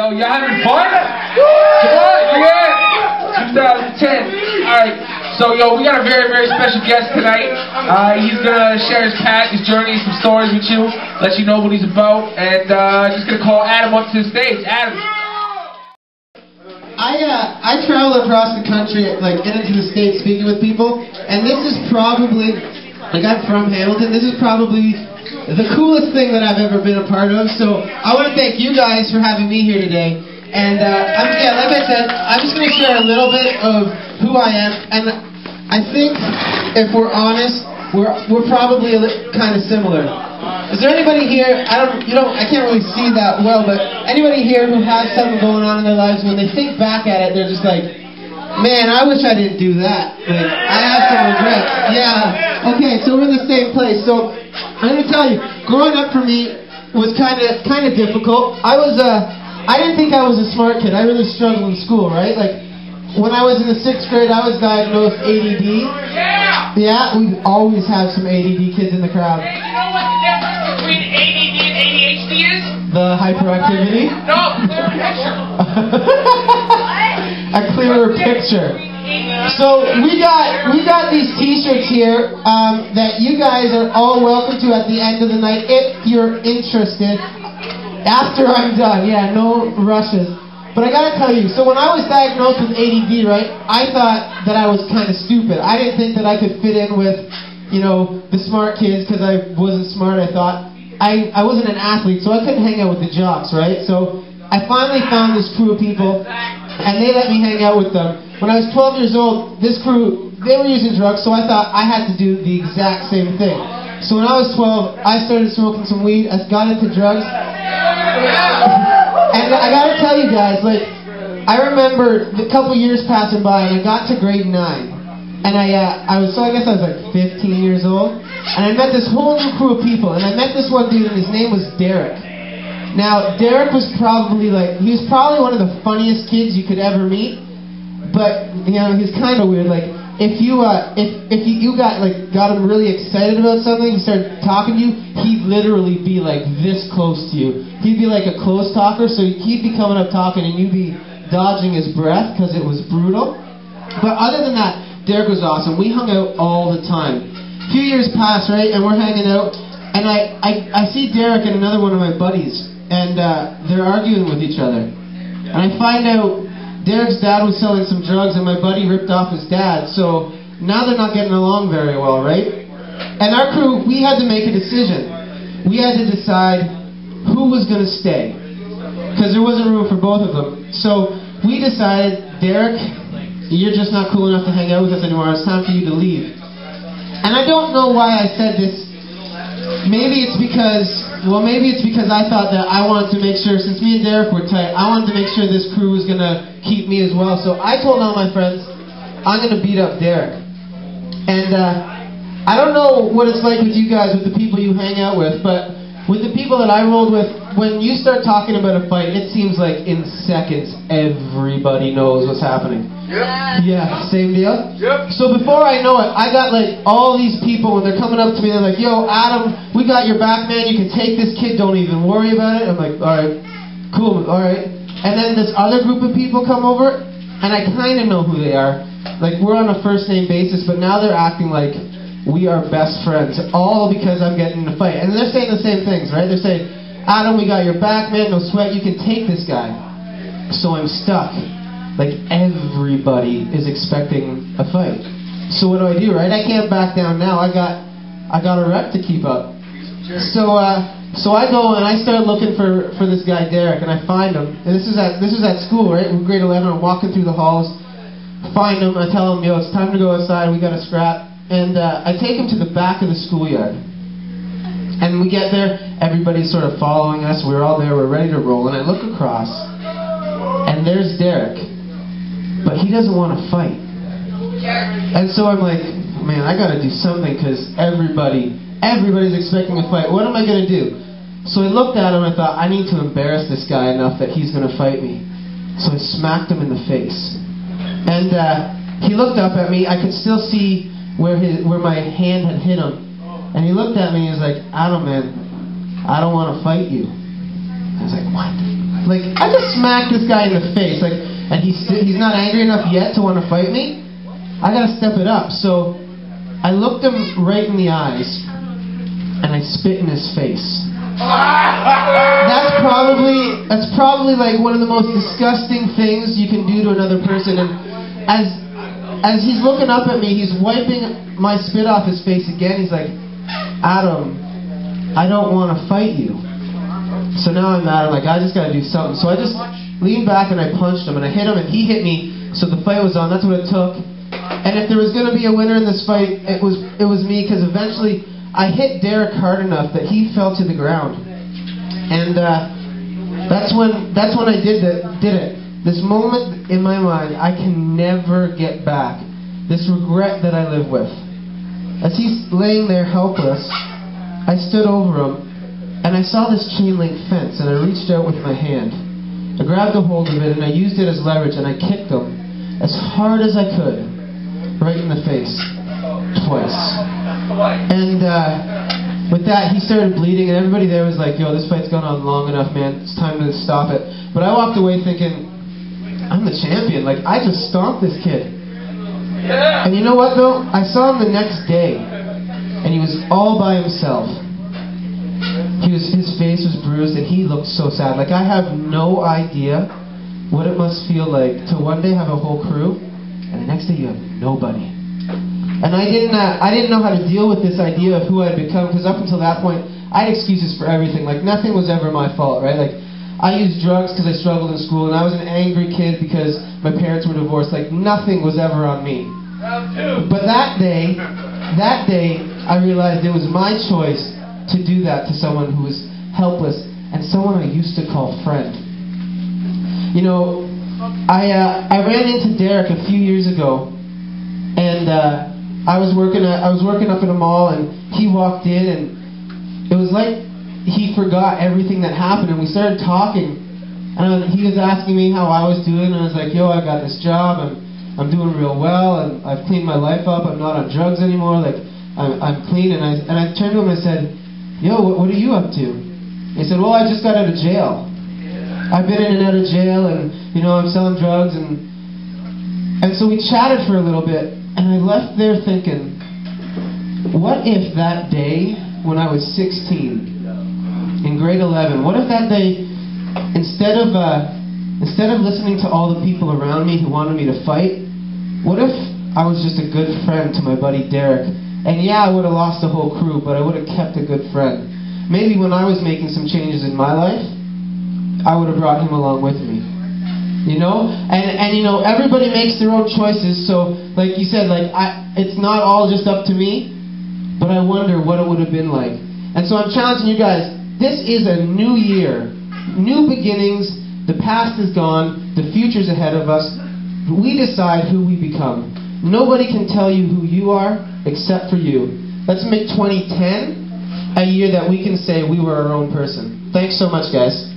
Yo, you having fun? Come on, yeah. 2010. Alright, so yo, we got a very, very special guest tonight. He's gonna share his path, his journey, some stories with you, let you know what he's about, and just gonna call Adam up to the stage. Adam. I travel across the country, like, and into the States speaking with people, and this is probably, like, I'm from Hamilton, this is probably the coolest thing that I've ever been a part of, so I want to thank you guys for having me here today, and, like I said, I'm just going to share a little bit of who I am, and I think, if we're honest, we're probably kind of similar. Is there anybody here, I can't really see that well, but anybody here who has something going on in their lives, when they think back at it, they're just like, man, I wish I didn't do that. Like, I have some regrets. Yeah. Okay, so we're in the same place. So, I'm going to tell you, growing up for me was kind of difficult. I didn't think I was a smart kid. I really struggled in school, right? Like, when I was in the 6th grade, I was diagnosed ADD. Yeah, we always have some ADD kids in the crowd. Hey, you know what the difference between ADD and ADHD is? The hyperactivity? No, clearer picture. A clearer picture. So we got these T-shirts here that you guys are all welcome to at the end of the night if you're interested. After I'm done, yeah, no rushes. But I gotta tell you, so when I was diagnosed with ADD, right, I thought that I was kind of stupid. I didn't think that I could fit in with, the smart kids because I wasn't smart. I thought I wasn't an athlete, so I couldn't hang out with the jocks, right? So I finally found this crew of people, and they let me hang out with them. When I was 12 years old, this crew, they were using drugs, so I thought I had to do the exact same thing. So when I was 12, I started smoking some weed, I got into drugs. And I gotta tell you guys, like, I remember a couple years passing by, and I got to grade 9. And I guess I was like 15 years old. And I met this whole new crew of people, and I met this one dude, and his name was Derek. Now, Derek was probably he was probably one of the funniest kids you could ever meet. But, he was kind of weird. Like, if you got him really excited about something, he started talking to you, he'd literally be like this close to you. He'd be like a close talker, so he'd be coming up talking and you'd be dodging his breath because it was brutal. But other than that, Derek was awesome. We hung out all the time. A few years passed, right, and we're hanging out, and I see Derek and another one of my buddies, and they're arguing with each other. And I find out Derek's dad was selling some drugs and my buddy ripped off his dad, so now they're not getting along very well, right? And our crew, we had to make a decision. We had to decide who was going to stay, because there wasn't room for both of them. So we decided, Derek, you're just not cool enough to hang out with us anymore, it's time for you to leave. And I don't know why I said this. Maybe it's because I thought that I wanted to make sure, since me and Derek were tight, I wanted to make sure this crew was going to keep me as well. So I told all my friends, I'm going to beat up Derek. And I don't know what it's like with you guys, with the people you hang out with, but with the people that I rolled with, when you start talking about a fight, it seems like in seconds everybody knows what's happening. Yep. Yeah, same deal? Yep. So before I know it, I got all these people, when they're coming up to me, they're like, yo, Adam, we got your back, man, you can take this kid, don't even worry about it. I'm like, alright, cool, alright. And then this other group of people come over, and I kind of know who they are. Like, we're on a first name basis, but now they're acting like we are best friends, all because I'm getting in a fight. And they're saying the same things, right? They're saying, Adam, we got your back, man, no sweat, you can take this guy. So I'm stuck. Like, everybody is expecting a fight. So what do, right? I can't back down now. I got a rep to keep up. So I go and I start looking for this guy Derek, and I find him. And this is at school, right? In grade 11, I'm walking through the halls, find him, I tell him, yo, it's time to go outside, we got to scrap. And I take him to the back of the schoolyard. And we get there, everybody's sort of following us, we're all there, we're ready to roll, and I look across, and there's Derek. But he doesn't want to fight. And so I'm like, man, I got to do something, because everybody's expecting a fight. What am I going to do? So I looked at him and I thought, I need to embarrass this guy enough that he's going to fight me. So I smacked him in the face. And he looked up at me. I could still see where my hand had hit him. And he looked at me and he was like, Adam, man, I don't want to fight you. I was like, what? like, I just smacked this guy in the face, like, and he's not angry enough yet to want to fight me. I gotta step it up. So I looked him right in the eyes, and I spit in his face. That's probably like one of the most disgusting things you can do to another person. And as he's looking up at me, he's wiping my spit off his face again. He's like, Adam, I don't want to fight you. So now I'm mad. I'm like, I just got to do something. So I just leaned back and I punched him and I hit him and he hit me. So the fight was on. That's what it took. And if there was going to be a winner in this fight, it was me, because eventually I hit Derek hard enough that he fell to the ground. And that's when I did it. This moment in my mind, I can never get back. This regret that I live with. As he's laying there helpless, I stood over him, and I saw this chain link fence, and I reached out with my hand. I grabbed a hold of it, and I used it as leverage, and I kicked him as hard as I could, right in the face, twice. And with that, he started bleeding, and everybody there was like, yo, this fight's gone on long enough, man. It's time to stop it. But I walked away thinking, I'm the champion. Like, I just stomped this kid. And you know what, though? I saw him the next day, and he was all by himself. His face was bruised, and he looked so sad. Like, I have no idea what it must feel like to one day have a whole crew, and the next day you have nobody. And I didn't know how to deal with this idea of who I'd become, because up until that point, I had excuses for everything. Like, nothing was ever my fault, right? Like, I used drugs because I struggled in school, and I was an angry kid because my parents were divorced. Like, nothing was ever on me. But that day, I realized it was my choice to do that to someone who was helpless and someone I used to call friend. You know, I ran into Derek a few years ago, and I was working up at a mall, and he walked in, and it was like he forgot everything that happened, and we started talking, and he was asking me how I was doing, and I was like, yo, I got this job, and I'm doing real well, and I've cleaned my life up, I'm not on drugs anymore, like, I'm clean, and I turned to him and I said, yo, what are you up to? He said, well, I just got out of jail. I've been in and out of jail, and, you know, I'm selling drugs, and so we chatted for a little bit, and I left there thinking, what if that day when I was 16, in grade 11, what if that day, instead of listening to all the people around me who wanted me to fight, what if I was just a good friend to my buddy Derek? And yeah, I would have lost the whole crew, but I would have kept a good friend. Maybe when I was making some changes in my life, I would have brought him along with me. You know? And you know, everybody makes their own choices, so like you said, like it's not all just up to me, but I wonder what it would have been like. And so I'm challenging you guys, this is a new year, new beginnings, the past is gone, the future's ahead of us, we decide who we become. Nobody can tell you who you are except for you. Let's make 2010 a year that we can say we were our own person. Thanks so much, guys.